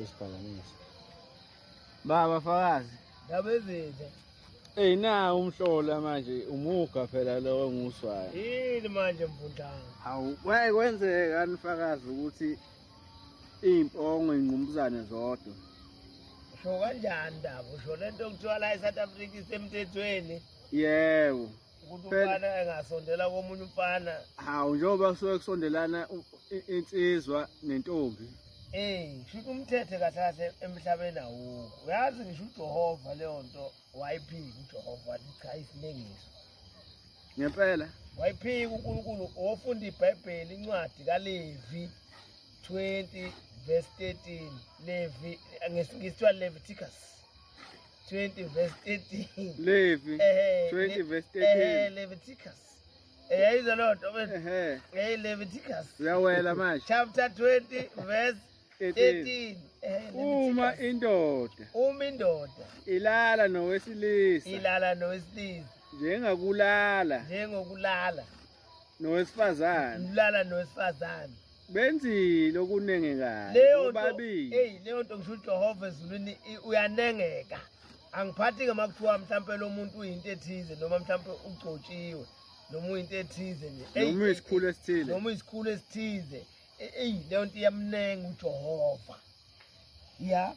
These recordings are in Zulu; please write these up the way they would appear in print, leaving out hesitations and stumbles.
imoto isiphakamise. Baba Fakazi. Ngabezithe. Na umhlola manje umuga phela lo nguswayo. Yini manje mfundana? Hawu kwenzeka Fakazi ukuthi impongo inqumuzane zodwa. Usho kanjani ndaba? Usho lento okuthiwa la eSouth Africa isemthethweni? Yebo. Ukuthi umfana engasondela komunye umfana. Hawu njengoba kusuke kusondelana insizwa nentombi. Shuthi umthethe kahle emhlabeni awukho. Uyazi ngisho uJehova leyo nto wayiphika uJehova cha isilengiso. Ngempela Wayiphika uNkulunkulu ofunda iBhayibheli incwadi kaLevi 20 verse 13. Levi ngesingisiwa Leviticus 20 verse 13. Levi 20 verse 13. Leviticus. Yayizwa lo nto wena. Leviticus. Uyawela manje. Chapter 20 verse 13. Uma indoda ilala nowesilisa njengokulala nowesifazane benzile okunengekayo bobabili. Leyo nto ngisho uJehova ezulwini uyanengeka. Angiphathi ke makuthiwa mhlawumbe lo muntu uyinto ethize noma mhlawumbe ugcotshiwe noma uyinto ethize nje. Noma isikhulu esithize. Leyo nto iyamnenga uJehova. Ya.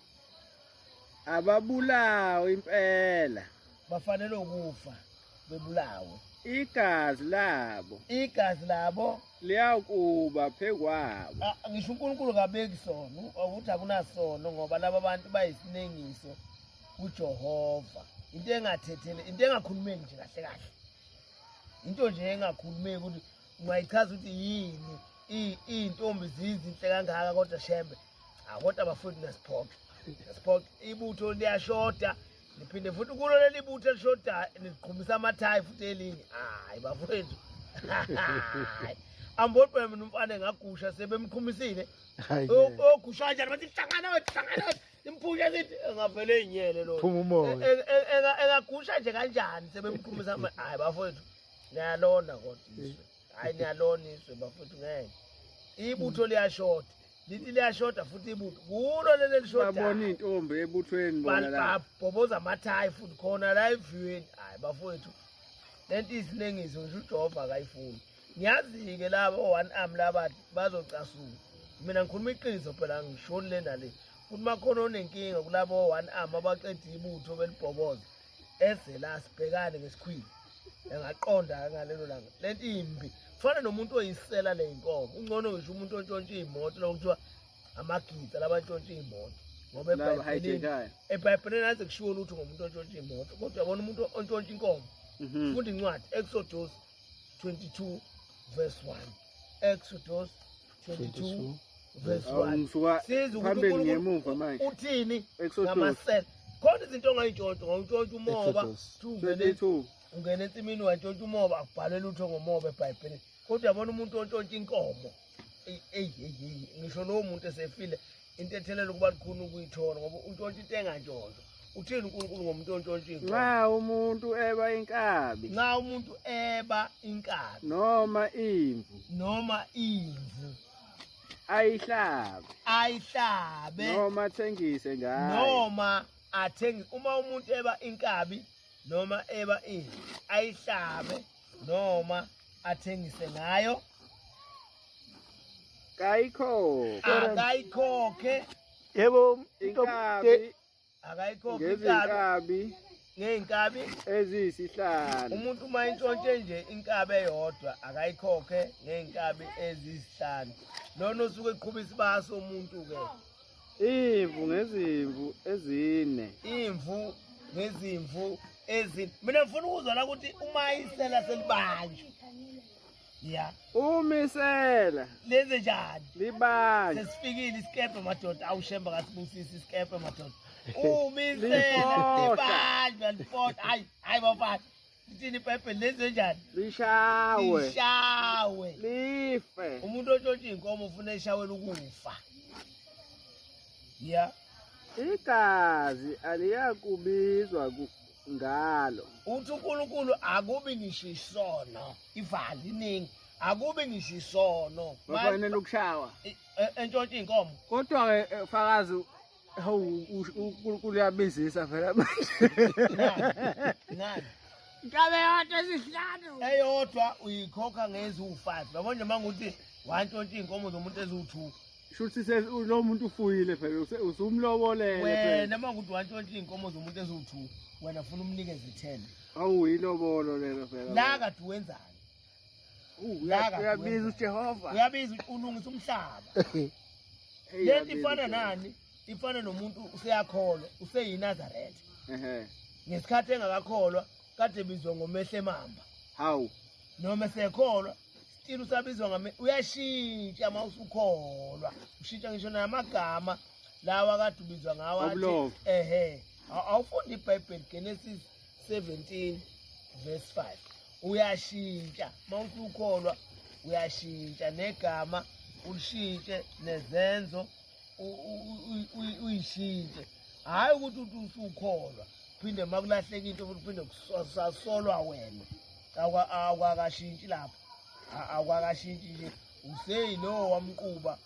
Ababulawo impela. Bafanele ukufa bebulawe. Igazi labo liyakuba phekwabo. Ngisho uNkulunkulu kabeki sono, ukuthi akunasono ngoba laba bantu bayisinengiso uJehova. Into engathethele, into engakhulumeki nje kahle. Into nje engakhulumeki ukuthi ungayichaza ukuthi yini intombi zizinhle kangaka kodwa shembe. Kodwa bafuni nesiphoqi. Ibutho liyashoda. Niphinde futhi kulo leli butho elishoda niqhumisa amathayi futhi elinye. Hayi bafowethu. Ambodwa mina umfana engagusha sebemqhumisile. Ogusha kanjani bathi hlangana imphusha sithi engavele inyele lo. Phuma umoya. Engagusha nje kanjani sebemqhumisa hayi bafowethu. Niyalona kodwa iswe. Hayi niyalona iswe bafowethu ngeke. Ibutho liyashoda. Lithi liyashoda futhi ibutho. Kulo leli lishoda. Babona intombi ebuthweni bona la. Babhoboza amathayi futhi khona la eviweni. Hayi bafowethu. Lento isilengiso ngisho uJehova akayifuni. Ngiyazi ke labo one arm labathi bazocasuka. Mina ngikhuluma iqiniso phela ngishoni lena le. Futhi makhona onenkinga kulabo one arm abaqeda ibutho belibhoboza. Eze la sibhekane ngesikhwili. Engaqonda ngalelo langa. Lento imbi. Kufana nomuntu oyisela le inkomo. Ungcono ngisho umuntu ontshontsha imoto lokuthiwa amagitsa labantshontsha imoto. Ngoba eBhayibhelini naze kushiwo lutho ngomuntu ontshontsha imoto. Kodwa yabona umuntu ontshontsha inkomo. Funda incwadi Exodus 22 verse 1. Exodus 22 verse 1. Siza phambili ngemuva manje. Uthini ngamasela. Khona izinto ongayintshontsha, ngawuntshontsha umoba, 22. Ungena ensimini wantshontsha umoba akubhalwe lutho ngomoba eBhayibhelini. Kodwa yabona umuntu ontshontsha inkomo. Ngisho lo muntu esefile into ethelele ukuba likhona ukuyithola ngoba untshontsha into engantshontshwa. Uthini uNkulunkulu ngomuntu ontshontsha inkomo? Nxa umuntu eba inkabi. Nxa umuntu eba inkabi. Noma imvu. Ayihlabe. Noma athengise ngayo. Uma umuntu eba inkabi noma eba imvu, ayihlabe noma athengise ngayo. Akayikhokhe. Yebo, inkabi. Akayikhokhe ngeinkabi eziyisihlanu. Umuntu uma intshontshe nje inkabi eyodwa akayikhokhe ngeinkabi eziyisihlanu. Lona osuke eqhubisa ibaso umuntu ke. Imvu ngezimvu ezine. Mina ngifuna ukuzwa la ukuthi uma isela selibanjwe. Ya. Umisela. Lenze njani? Libanjwe. Sesifikile isikepe madoda awushemba kasibusisi isikepe madoda. Umisela libanjwe lipota. Hayi bafana. Lithini iBhayibheli lenze njani? Lishawe. Life. Umuntu ontshontsha inkomo ufuna eshawela ukufa. Ya. Igazi aliyakubizwa ngalo. Uthi uNkulunkulu akubi ngisho isono. Ivali iningi. Akubi ngisho isono. Bafanele ukushawa. Entshontsha inkomo. Kodwa ke Fakazi Hawu uNkulunkulu uyabizisa phela manje. Ngani? Ngabe yonke esihlanu. Eyodwa uyikhokha ngezu5. Yabona nje manguthi wantshontsha inkomo zomuntu ezu2. Shuthi lo muntu ufuyile phela usumlobolele phela. Wena manguthi wantshontsha inkomo zomuntu ezu2, wena ufuna umnikeze 10. Awu yilobolo lelo phela. La kade wenzani? Uyabiza uJehova. Uyabiza ulungisa umhlaba. Lento ifana nani? Ifana nomuntu useyakholwa, useyinazaretha. Ngesikhathi engakakholwa kade bizwa ngomehle mamba. Hawu. Noma esekholwa still usabizwa uyashintsha mawusukholwa. Ushintsha ngisho namagama lawa kade ubizwa ngawo athi awufunda iBhayibheli Genesis 17 verse 5. Uyashintsha mawusukholwa, uyashintsha negama ulishintshe nezenzo uyishintshe. Hayi ukuthi usukholwa phinde makulahleka into futhi phinde kusasolwa wena. Awakashintshi lapha. Awakashintshi nje. Useyilo wamquba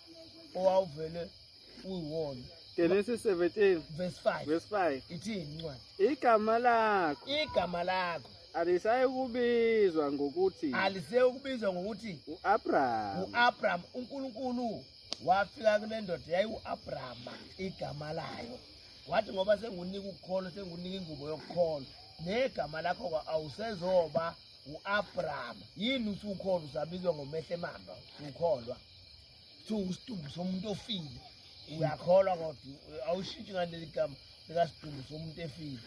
owawuvele uyiwona. Genesis 17 verse 5. Verse 5. Ithini incwadi? Igama lakho. Igama lakho Alisayekubizwa ngokuthi. Aliseyekubizwa ngokuthi uAbraham. uAbraham. uNkulunkulu wafika kule ndoda yayi uAbrahama igama layo. Wathi ngoba sengunika ukukholwa, sengunika ingubo yokukholwa, negama lakho awusezoba uAbraham. Yini usukholwa usabizwa ngomehle mamba? Ukholwa usidumbu somuntu ofile. Uyakholwa kodwa awushintshi ngaleli gama likasidumbu somuntu efile.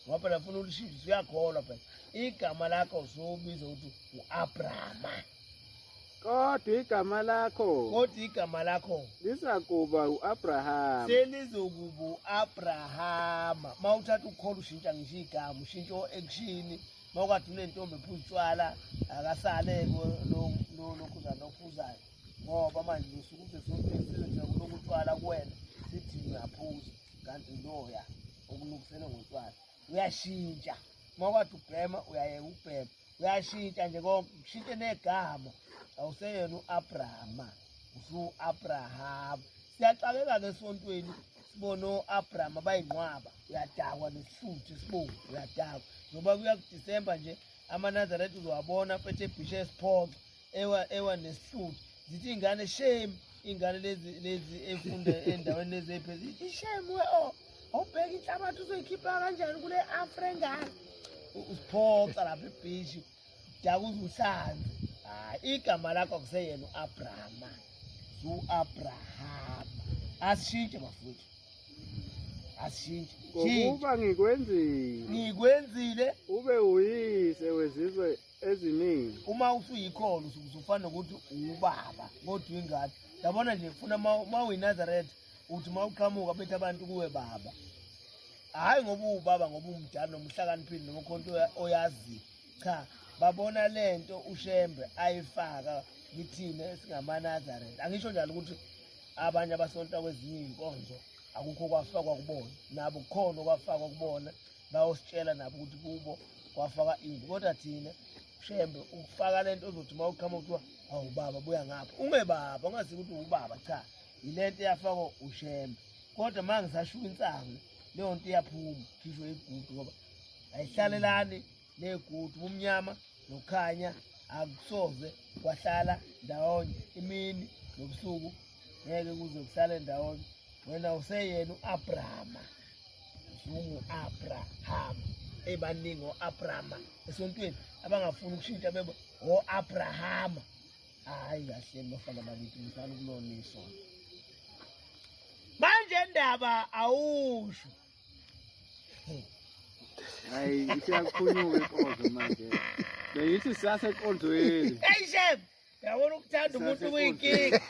Ngoba phela ufuna ulishintshe, uyakholwa phela. Igama lakho usubizwa ukuthi uAbrahama. Kodwa igama lakho lizakuba uAbraham. Selizokuba uAbrahama. Mawuthatha ukukholwa ushintsha ngisho igama, ushintsha o-action. Mawukade unentombi ephuza utshwala akasaleke lokhuza nokhuzayo. Ngoba manje usuku uze sonke isizwe nje kulokutshwala kuwena sithi uyaphuza kanti loya okunukisele ngotshwala. Uyashintsha. Mawukade ubhema uyayeka ubhema. Uyashintsha nje konke, ushintshe negama. Awuseyena uAbrahama, usu-Abraham. Siyaxakeka-ke esontweni sibone o-Abrahama bayinqwaba. Uyadakwa nesihluthi sibonge, uyadakwa. Ngoba kuya kuDisemba nje amaNazaretha uzowabona aphethe ebhisha esiphonco ewa nesihluthi. Zithi iy'ngane shame, iy'ngane lezi efunda endaweni lezi ephezulu. Zithi shame awubheka inhlabathi uzoyikhipha kanjani kule Afringane. Usiphonca lapha ebhishi, udaka uzuhlanze. Igama lakho akuseyena uAbrahama, uAbrahama. Asishintshe bafowethu, asishintshe. Ngokuba ngikwenzile ube uyise wezizwe eziningi. Uma usuyikholwa usufana nokuthi ubaba kodwa ingane. Yabona nje ufuna mawuyinazaretha uthi mawuqhamuka bethu abantu kuwe baba. Hayi ngoba ubaba ngoba umdala nomhlakaniphile noma khonto oyazi. Cha, babona lento uShembe ayifaka kithina esingamanazaretha. Angisho njalo ukuthi abanye abasonta kwezinye inkonzo akukho kwafakwa kubona, nabo kukhona kwafakwa kubona, bayositshela nabo ukuthi kubo kwafaka into. Kodwa thina Shembe ukufaka lento ozothi mawuqhamuka kuthiwa awu baba buya ngapha. Ungebaba, ungazi ukuthi ubaba, cha. Yilento yafakwa uShembe. Kodwa manje ngisashuka insango leyo nto iyaphuma, khishwe igudu ngoba ayihlalelani negudu. Umnyama nokhanya akusoze kwahlala ndawonye, imini nobusuku ngeke kuze kuhlale ndawonye. Wena useyena uAbrahama, uAbraham. Ebaningi oAbrahama esontweni abangafuni ukushintsha bebe oAbrahama. Hayi kahle bafana bakithi ngifana ukulona isonto. Manje ndaba awusho. Hayi isiyakukhulunywa inkonzo manje. Bengithi siyasekonzweni. Hey Shembe, yabona ukuthanda umuntu kuyinkinga.